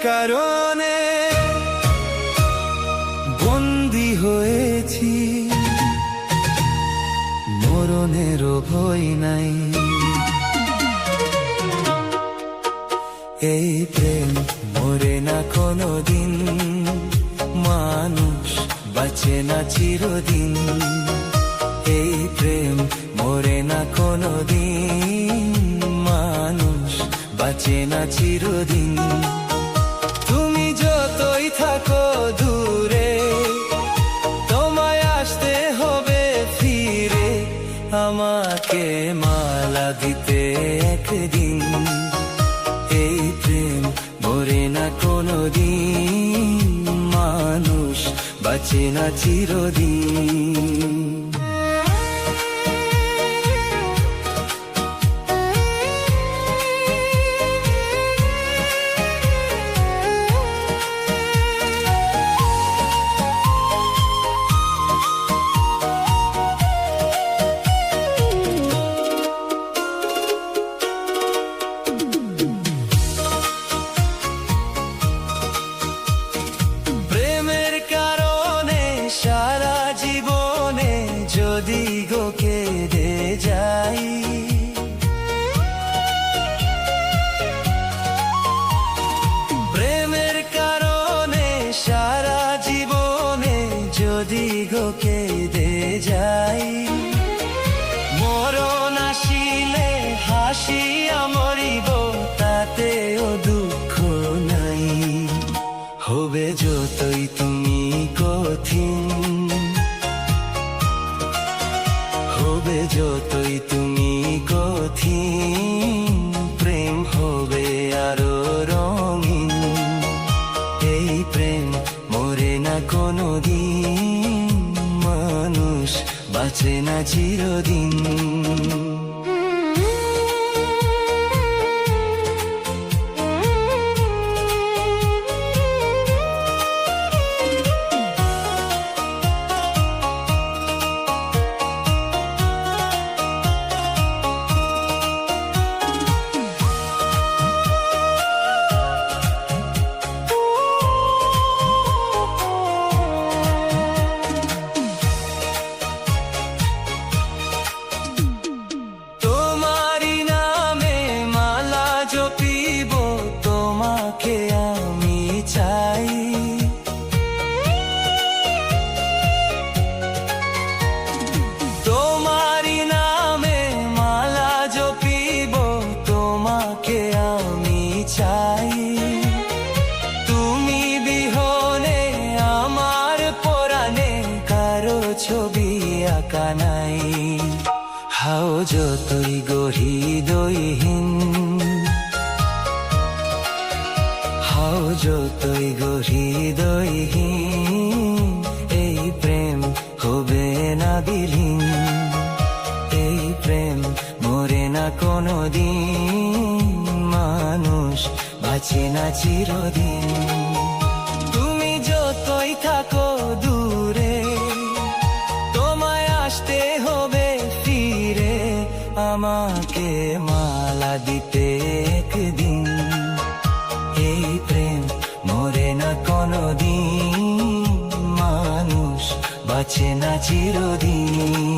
কারণে বন্দী হয়েছি, মরণেরও ভয় নাই। এই প্রেম মরে না কোনোদিন, মানুষ বাঁচে না চিরদিন। এই প্রেম মরে না কোনোদিন, মানুষ বাঁচে না চিরদিন। তুমি যতই থাকো দূরে, তোমায় আসতে হবে ফিরে, আমাকে মালা দিতে একদিন। এই প্রেম মরে না কোনোদিন, মানুষ বাঁচে না চিরদিন। সারা জীবনে যদি গো কেঁদে যাই, প্রেমের কারণে সারা জীবনে যদি গো কেঁদে যাই, মরণ আসিলে হাসিয়া মরিব, তাতেও দুঃখ নাই। হবে যতই তুমি কঠিন, হবে যতই তুমি কঠিন, প্রেম হবে আরো রঙিন। এই প্রেম মরে না কোনোদিন, মানুষ বাঁচে না চিরদিন। তোমারি নামে মালা জপিব, তোমাকে আমি চাই। তুমি বিহনে আমার পরাণে কারো ছবি আঁকা নাই। হাও যতই হৃদয়হীন, হাও যতই হৃদয়হীন, এই প্রেম হবে না বিলীন। এই প্রেম মরে না কোনোদিন, মানুষ বাঁচে না চিরদিন। তুমি যতই থাকো দূরে, তোমায় আসতে হবে ফিরে, আমাকে মালা দিতে একদিন। এই প্রেম মরে না কোনোদিন, মানুষ বাঁচে না চিরদিন।